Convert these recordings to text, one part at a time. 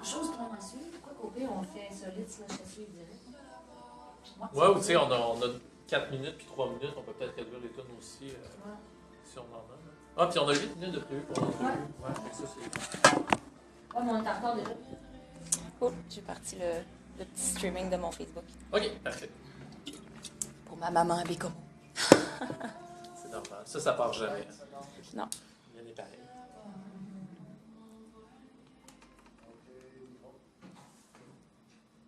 Chose qu'on a su, pourquoi qu'au pire, on le fait insolite, slash à suivre direct? Ouais, ou tu sais, on a 4 minutes puis 3 minutes, on peut peut-être réduire les tonnes aussi, si on en a. Ah, puis on a 8 minutes de prévu pour l'entrevue. Ouais, ça c'est... Ouais, mais on est en retard déjà. Cool, j'ai parti le petit streaming de mon Facebook. OK, parfait. Pour ma maman à Bécomo. C'est normal. Ça part jamais. Non. Rien n'est pareil.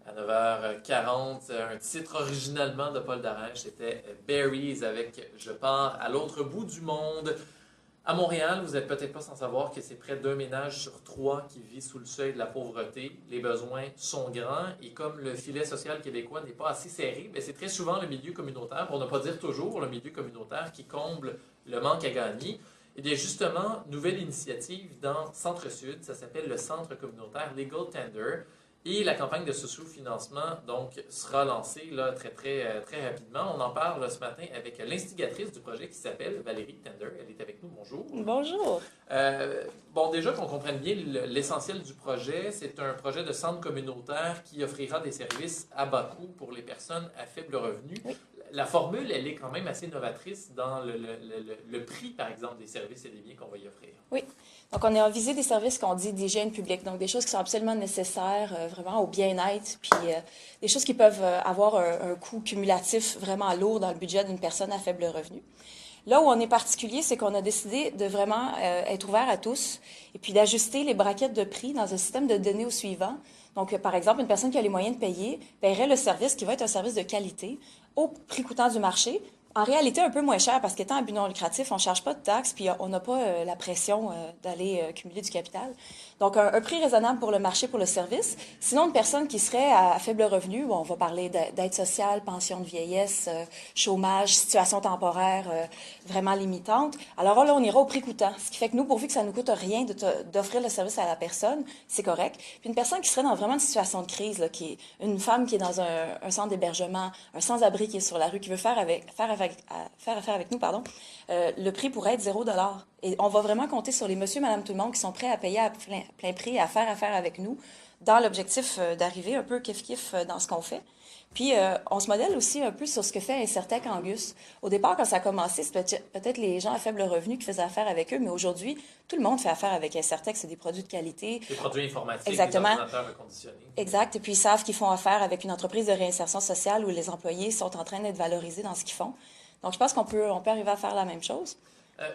À 9h40, un titre originalement de Paul Darèche, c'était Berries avec Je pars à l'autre bout du monde. À Montréal, vous n'êtes peut-être pas sans savoir que c'est près d'un ménage sur 3 qui vit sous le seuil de la pauvreté. Les besoins sont grands et comme le filet social québécois n'est pas assez serré, c'est très souvent le milieu communautaire, pour ne pas dire toujours le milieu communautaire, qui comble le manque à gagner. Et bien justement, nouvelle initiative dans Centre-Sud, ça s'appelle le Centre communautaire Legal Tender. Et la campagne de sous-financement donc sera lancée là, très rapidement. On en parle ce matin avec l'instigatrice du projet qui s'appelle Valérie Tender. Elle est avec nous. Bonjour. Bonjour. Bon, déjà qu'on comprenne bien l'essentiel du projet, c'est un projet de centre communautaire qui offrira des services à bas coût pour les personnes à faible revenu. Oui. La formule, elle est quand même assez novatrice dans le prix, par exemple, des services et des biens qu'on va y offrir. Oui. Donc, on a visé des services qu'on dit d'hygiène publique, donc des choses qui sont absolument nécessaires vraiment au bien-être, puis des choses qui peuvent avoir un coût cumulatif vraiment lourd dans le budget d'une personne à faible revenu. Là où on est particulier, c'est qu'on a décidé de vraiment être ouvert à tous et puis d'ajuster les braquettes de prix dans un système de données au suivant. Donc, par exemple, une personne qui a les moyens de payer paierait le service qui va être un service de qualité au prix coûtant du marché. En réalité, un peu moins cher parce qu'étant à but non lucratif, on ne charge pas de taxes puis on n'a pas la pression d'aller cumuler du capital. Donc, un prix raisonnable pour le marché, pour le service. Sinon, une personne qui serait à faible revenu, bon, on va parler d'aide sociale, pension de vieillesse, chômage, situation temporaire vraiment limitante. Alors là, on ira au prix coûtant. Ce qui fait que nous, pourvu que ça ne nous coûte rien d'offrir le service à la personne, c'est correct. Puis une personne qui serait dans vraiment une situation de crise, là, qui est une femme qui est dans un centre d'hébergement, un sans-abri qui est sur la rue, qui veut faire affaire avec nous, le prix pourrait être 0 $. Et on va vraiment compter sur les monsieur, madame, tout le monde qui sont prêts à payer à plein prix, à faire affaire avec nous, dans l'objectif d'arriver un peu kiff-kiff dans ce qu'on fait. Puis, on se modèle aussi un peu sur ce que fait Incertec Angus. Au départ, quand ça a commencé, c'était peut-être les gens à faible revenu qui faisaient affaire avec eux, mais aujourd'hui, tout le monde fait affaire avec Incertec. C'est des produits de qualité. Des produits informatiques, exactement. Des ordinateurs reconditionnés. Exact. Et puis, ils savent qu'ils font affaire avec une entreprise de réinsertion sociale où les employés sont en train d'être valorisés dans ce qu'ils font. Donc, je pense qu'on peut arriver à faire la même chose.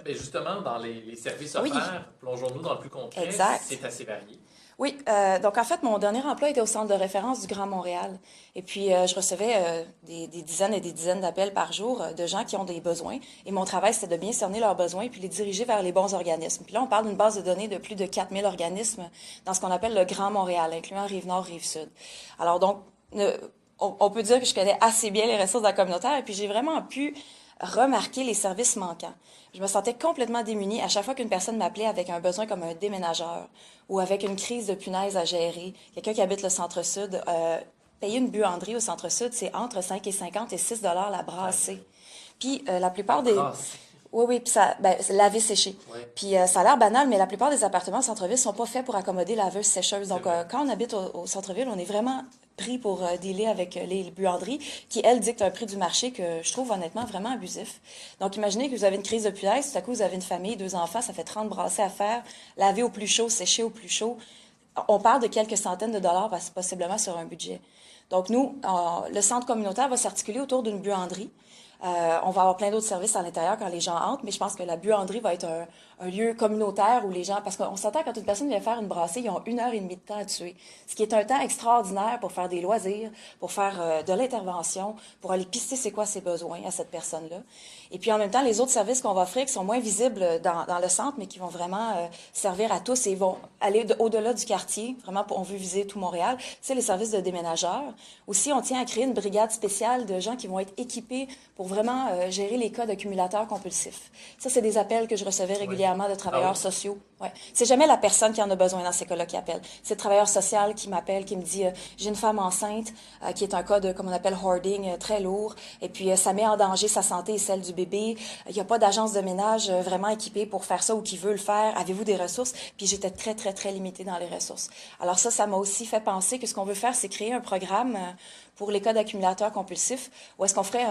Ben justement, dans les services offerts, plongeons-nous dans le plus concret. Exact. C'est assez varié. Oui, donc en fait, mon dernier emploi était au centre de référence du Grand Montréal. Et puis, je recevais des dizaines et des dizaines d'appels par jour de gens qui ont des besoins. Et mon travail, c'était de bien cerner leurs besoins et puis les diriger vers les bons organismes. Puis là, on parle d'une base de données de plus de 4000 organismes dans ce qu'on appelle le Grand Montréal, incluant Rive-Nord, Rive-Sud. Alors donc, on peut dire que je connais assez bien les ressources de la communautaire et puis j'ai vraiment pu remarquer les services manquants. Je me sentais complètement démunie à chaque fois qu'une personne m'appelait avec un besoin comme un déménageur ou avec une crise de punaise à gérer. Quelqu'un qui habite le Centre-Sud, payer une buanderie au Centre-Sud, c'est entre 5,50 et 6 $ la brassée. Puis la plupart des... Oui, puis ça, laver, sécher. Oui. Puis ça a l'air banal, mais la plupart des appartements au centre-ville sont pas faits pour accommoder laveuse, sécheuse. Donc, quand on habite au centre-ville, on est vraiment pris pour dealer avec les buanderies qui, elles, dictent un prix du marché que je trouve honnêtement vraiment abusif. Donc, imaginez que vous avez une crise de punaise, tout à coup, vous avez une famille, 2 enfants, ça fait 30 brassées à faire, laver au plus chaud, sécher au plus chaud. On parle de quelques centaines de dollars, possiblement sur un budget. Donc, nous, le centre communautaire va s'articuler autour d'une buanderie. On va avoir plein d'autres services à l'intérieur quand les gens entrent, mais je pense que la buanderie va être un lieu communautaire où les gens... Parce qu'on s'entend, quand une personne vient faire une brassée, ils ont 1h30 de temps à tuer. Ce qui est un temps extraordinaire pour faire des loisirs, pour faire de l'intervention, pour aller pister c'est quoi ses besoins à cette personne-là. Et puis en même temps, les autres services qu'on va offrir qui sont moins visibles dans le centre, mais qui vont vraiment servir à tous et vont aller au-delà du quartier, vraiment, on veut viser tout Montréal, c'est les services de déménageurs. Aussi, on tient à créer une brigade spéciale de gens qui vont être équipés pour vraiment gérer les cas d'accumulateurs compulsifs. Ça, c'est des appels que je recevais régulièrement de travailleurs sociaux Ouais. C'est jamais la personne qui en a besoin dans ces cas-là qui appelle. C'est le travailleur social qui m'appelle, qui me dit j'ai une femme enceinte qui est un cas de, comme on appelle, hoarding, très lourd, et puis ça met en danger sa santé et celle du bébé. Il n'y a pas d'agence de ménage vraiment équipée pour faire ça ou qui veut le faire. Avez-vous des ressources? Puis j'étais très, très, très limitée dans les ressources. Alors ça m'a aussi fait penser que ce qu'on veut faire, c'est créer un programme pour les cas d'accumulateurs compulsifs, où est-ce qu'on ferait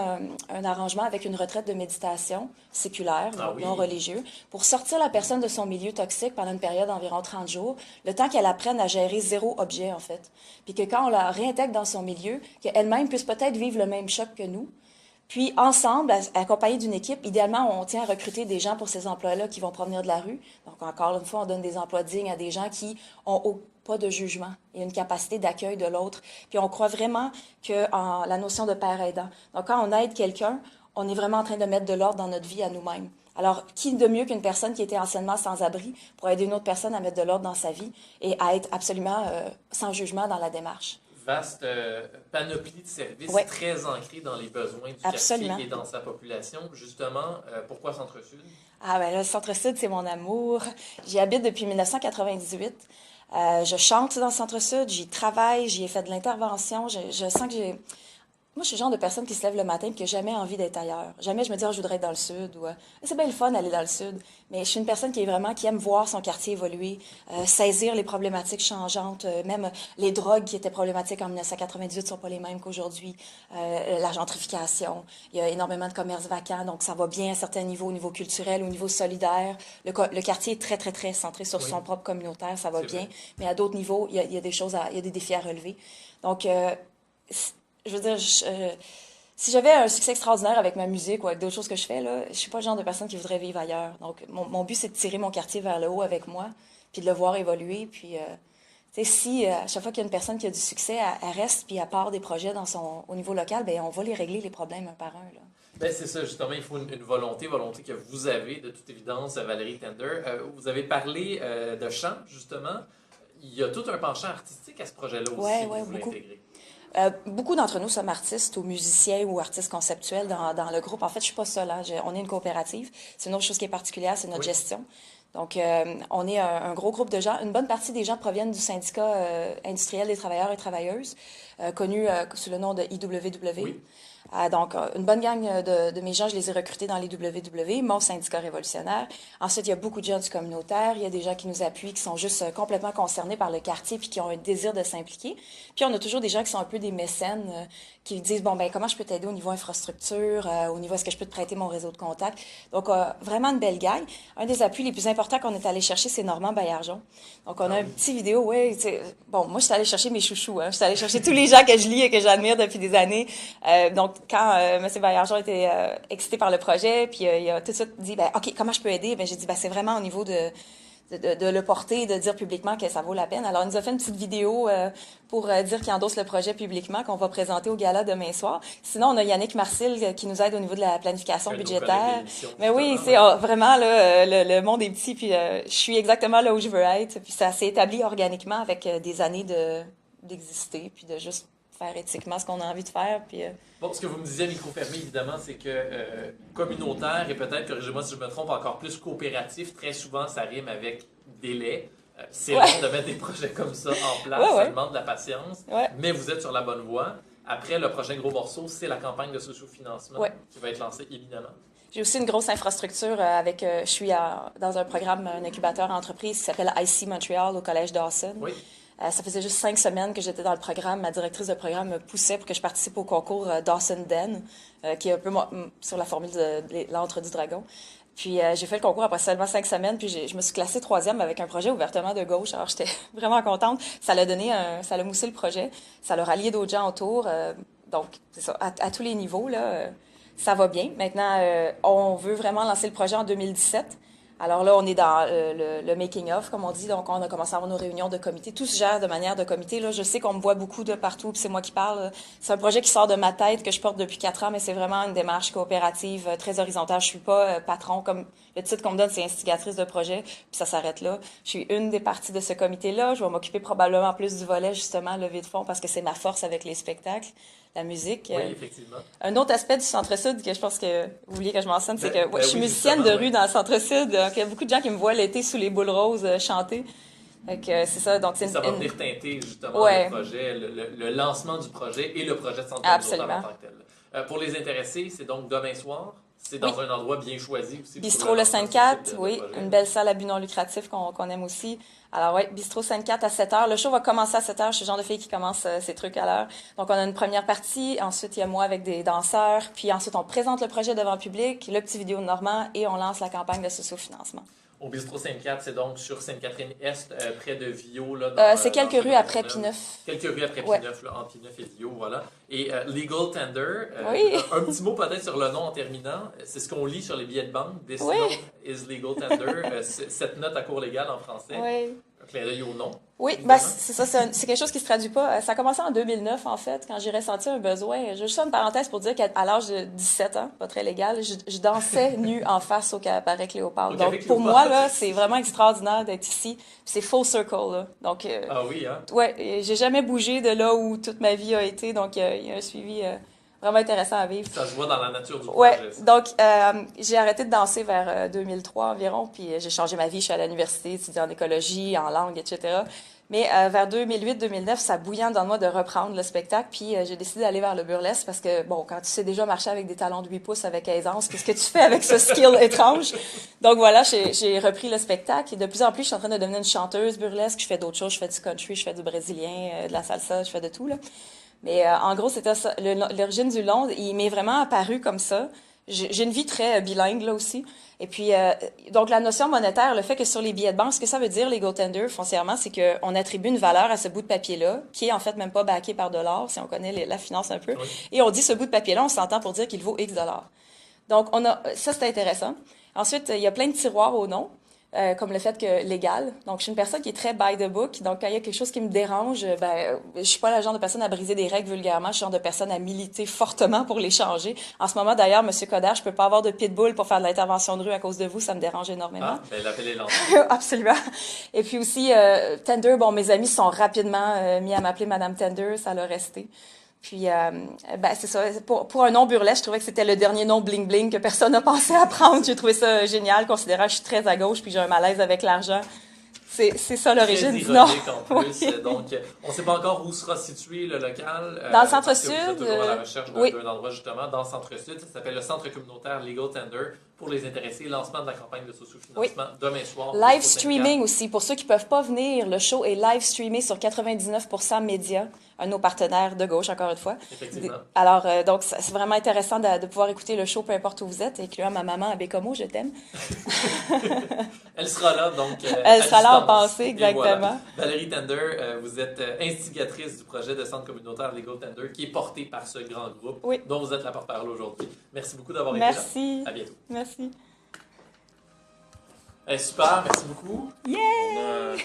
un arrangement avec une retraite de méditation séculaire, non religieux, pour sortir la personne de son milieu toxique pendant une période d'environ 30 jours, le temps qu'elle apprenne à gérer 0 objet, en fait. Puis que quand on la réintègre dans son milieu, qu'elle-même puisse peut-être vivre le même choc que nous. Puis, ensemble, accompagnés d'une équipe, idéalement, on tient à recruter des gens pour ces emplois-là qui vont provenir de la rue. Donc, encore une fois, on donne des emplois dignes à des gens qui ont pas de jugement et une capacité d'accueil de l'autre. Puis, on croit vraiment en la notion de père aidant. Donc, quand on aide quelqu'un, on est vraiment en train de mettre de l'ordre dans notre vie à nous-mêmes. Alors, qui de mieux qu'une personne qui était anciennement sans-abri pour aider une autre personne à mettre de l'ordre dans sa vie et à être absolument sans jugement dans la démarche? Vaste panoplie de services très ancrés dans les besoins du Absolument. quartier et dans sa population. Justement, pourquoi Centre-Sud? Ah ben le Centre-Sud, c'est mon amour. J'y habite depuis 1998. Je chante dans le Centre-Sud, j'y travaille, j'y ai fait de l'intervention. Je sens que j'ai... Moi, je suis le genre de personne qui se lève le matin et qui n'a jamais envie d'être ailleurs. Jamais je me dis, je voudrais être dans le Sud. Ou, c'est bien le fun d'aller dans le Sud. Mais je suis une personne qui aime voir son quartier évoluer, saisir les problématiques changeantes, même les drogues qui étaient problématiques en 1998 ne sont pas les mêmes qu'aujourd'hui. La gentrification, il y a énormément de commerces vacants, donc ça va bien à certains niveaux, au niveau culturel, au niveau solidaire. Le quartier est très, très, très centré sur son propre communautaire, ça va bien. Mais à d'autres niveaux, il y a des choses, il y a des défis à relever. Donc, je veux dire, si j'avais un succès extraordinaire avec ma musique ou avec d'autres choses que je fais, là, je suis pas le genre de personne qui voudrait vivre ailleurs. Donc, mon but, c'est de tirer mon quartier vers le haut avec moi, puis de le voir évoluer. Puis, si à chaque fois qu'il y a une personne qui a du succès, elle reste puis elle part des projets au niveau local, bien, on va les régler les problèmes un par un, là. Ben c'est ça, justement, il faut une volonté que vous avez, de toute évidence, Valérie Tender. Vous avez parlé de chant, justement. Il y a tout un penchant artistique à ce projet-là aussi, vous voulez intégrer. Beaucoup d'entre nous sommes artistes ou musiciens ou artistes conceptuels dans le groupe. En fait, je suis pas seule. On est une coopérative. C'est une autre chose qui est particulière, c'est notre gestion. Donc, on est un gros groupe de gens. Une bonne partie des gens proviennent du syndicat industriel des travailleurs et travailleuses, connu sous le nom de IWW. Oui. Donc, une bonne gang de mes gens, je les ai recrutés dans les WW, mon syndicat révolutionnaire. Ensuite, il y a beaucoup de gens du communautaire. Il y a des gens qui nous appuient, qui sont juste complètement concernés par le quartier puis qui ont un désir de s'impliquer. Puis, on a toujours des gens qui sont un peu des mécènes, qui disent, bon, ben comment je peux t'aider au niveau infrastructure, au niveau est-ce que je peux te prêter mon réseau de contacts. Donc, vraiment une belle gang. Un des appuis les plus importants qu'on est allé chercher, c'est Normand Baillargeon. Donc, on a un petit vidéo, bon, moi, je suis allée chercher mes chouchous, Je suis allée chercher tous les gens que je lis et que j'admire depuis des années. Donc, quand M. Baillargeon était excité par le projet, puis il a tout de suite dit, ben OK, comment je peux aider? Ben j'ai dit, ben c'est vraiment au niveau de le porter, de dire publiquement que ça vaut la peine. Alors, il nous a fait une petite vidéo pour dire qu'il endosse le projet publiquement, qu'on va présenter au gala demain soir. Sinon, on a Yannick Marcil qui nous aide au niveau de la planification budgétaire. Mais oui, c'est vraiment là, le monde est petit, puis je suis exactement là où je veux être. Puis ça s'est établi organiquement avec des années d'exister, puis de juste faire éthiquement ce qu'on a envie de faire. Puis, Bon, ce que vous me disiez à micro fermé, évidemment, c'est que communautaire et peut-être, corrigez-moi si je me trompe, encore plus coopératif, très souvent, ça rime avec délai. C'est long de mettre des projets comme ça en place, ça demande de la patience, mais vous êtes sur la bonne voie. Après, le prochain gros morceau, c'est la campagne de sociofinancement qui va être lancée imminemment. J'ai aussi une grosse infrastructure je suis dans un programme, un incubateur entreprise qui s'appelle IC Montréal au Collège Dawson. Oui. Ça faisait juste 5 semaines que j'étais dans le programme. Ma directrice de programme me poussait pour que je participe au concours Dawson Den, qui est un peu sur la formule de l'antre du dragon. Puis j'ai fait le concours après seulement 5 semaines, puis je me suis classée 3e avec un projet ouvertement de gauche. Alors j'étais vraiment contente. Ça l'a moussé le projet. Ça l'a rallié d'autres gens autour. Donc, c'est ça, à tous les niveaux, là, ça va bien. Maintenant, on veut vraiment lancer le projet en 2017. Alors là, on est dans le making-of, comme on dit. Donc, on a commencé à avoir nos réunions de comité. Tout se gère de manière de comité. Là, je sais qu'on me voit beaucoup de partout, puis c'est moi qui parle. C'est un projet qui sort de ma tête, que je porte depuis 4 ans, mais c'est vraiment une démarche coopérative, très horizontale. Je suis pas patron comme Le titre qu'on me donne, c'est instigatrice de projet, puis ça s'arrête là. Je suis une des parties de ce comité-là. Je vais m'occuper probablement plus du volet, justement, levée de fonds, parce que c'est ma force avec les spectacles, la musique. Oui, effectivement. Un autre aspect du Centre-Sud que je pense que vous vouliez que je mentionne, c'est que je suis oui, musicienne de justement, rue dans le Centre-Sud. Donc, il y a beaucoup de gens qui me voient l'été sous les boules roses chanter. Fait que c'est ça. Donc, c'est Ça va venir teinter, justement, le projet, le lancement du projet et le projet de centre communautaire en tant que tel. Pour les intéressés, c'est donc demain soir. C'est dans un endroit bien choisi aussi. Bistrot Le 5-4, oui. Une belle salle à but non lucratif qu'on aime aussi. Alors, oui, Bistrot 5-4 à 7 h. Le show va commencer à 7 h. Je suis le genre de fille qui commence ses trucs à l'heure. Donc, on a une première partie. Ensuite, il y a moi avec des danseurs. Puis ensuite, on présente le projet devant le public, le petit vidéo de Normand, et on lance la campagne de socio-financement. Au Bistrot Sainte-Catherine, c'est donc sur Sainte-Catherine-Est, près de Vio. C'est quelques rues après Pineuf. Quelques rues après Pineuf, là, entre Pineuf et Vio, voilà. Et Legal Tender, oui. un petit mot peut-être sur le nom en terminant. C'est ce qu'on lit sur les billets de banque. This note is Legal Tender. Cette note à cours légal en français. Oui. Un clin d'œil au nom. Oui, ben, c'est ça, c'est quelque chose qui se traduit pas. Ça a commencé en 2009, en fait, quand j'ai ressenti un besoin. Je juste une parenthèse pour dire qu'à l'âge de 17 ans, pas très légal, je dansais nue en face au cabaret Cléopâtre. Donc, pour moi, là, c'est vraiment extraordinaire d'être ici. Puis c'est full circle, là. Donc, ah oui, hein? Ouais, j'ai jamais bougé de là où toute ma vie a été. Donc, il y a un suivi vraiment intéressant à vivre. Ça se voit dans la nature du projet. Ouais, donc j'ai arrêté de danser vers 2003 environ, puis j'ai changé ma vie. Je suis à l'université, étudiée en écologie, en langue, etc. Mais vers 2008-2009, ça bouillante dans moi de reprendre le spectacle, puis j'ai décidé d'aller vers le burlesque parce que, bon, quand tu sais déjà marcher avec des talons de 8 pouces avec aisance, qu'est-ce que tu fais avec ce skill étrange? Donc voilà, j'ai repris le spectacle et de plus en plus, je suis en train de devenir une chanteuse burlesque. Je fais d'autres choses, je fais du country, je fais du brésilien, de la salsa, je fais de tout, là. Mais en gros, c'était ça. L'origine du long, il m'est vraiment apparu comme ça. J'ai une vie très bilingue, là aussi. Et puis, donc, la notion monétaire, le fait que sur les billets de banque, ce que ça veut dire, les Go-Tender, foncièrement, c'est qu'on attribue une valeur à ce bout de papier-là, qui est en fait même pas backé par dollar, si on connaît la finance un peu. Oui. Et on dit ce bout de papier-là, on s'entend pour dire qu'il vaut X dollars. Donc, ça, c'est intéressant. Ensuite, il y a plein de tiroirs au nom. Comme le fait que légal. Donc, je suis une personne qui est très by the book. Donc, quand il y a quelque chose qui me dérange, je suis pas le genre de personne à briser des règles vulgairement. Je suis le genre de personne à militer fortement pour les changer. En ce moment, d'ailleurs, Monsieur Coderre, je peux pas avoir de pitbull pour faire de l'intervention de rue à cause de vous. Ça me dérange énormément. Ah, ben, l'appel est lancé. Absolument. Et puis aussi, Tender, bon, mes amis sont rapidement mis à m'appeler Madame Tender. Ça l'a resté. Puis, c'est ça. Pour un nom burlesque, je trouvais que c'était le dernier nom bling-bling que personne n'a pensé à prendre. J'ai trouvé ça génial, considérant que je suis très à gauche puis j'ai un malaise avec l'argent. C'est ça l'origine du nom. En plus. Oui. Donc, on ne sait pas encore où sera situé le local. Dans le Centre-Sud. Vous êtes toujours à la recherche d'un endroit, justement, dans le Centre-Sud. Ça s'appelle le Centre communautaire Legal Tender. Pour les intéressés, lancement de la campagne de socio-financement demain soir. Live streaming aussi. Pour ceux qui ne peuvent pas venir, le show est live streamé sur 99% Média, un de nos partenaires de gauche, encore une fois. Effectivement. Alors, donc, c'est vraiment intéressant de pouvoir écouter le show, peu importe où vous êtes, incluant ma maman à Bécomo, je t'aime. Elle sera là, donc. Elle sera là en pensée, exactement. Voilà. Valérie Tender, vous êtes instigatrice du projet de centre communautaire Legal Tender, qui est porté par ce grand groupe, dont vous êtes la porte-parole aujourd'hui. Merci beaucoup d'avoir été là. Merci. À bientôt. Merci. Super, merci beaucoup. Yeah!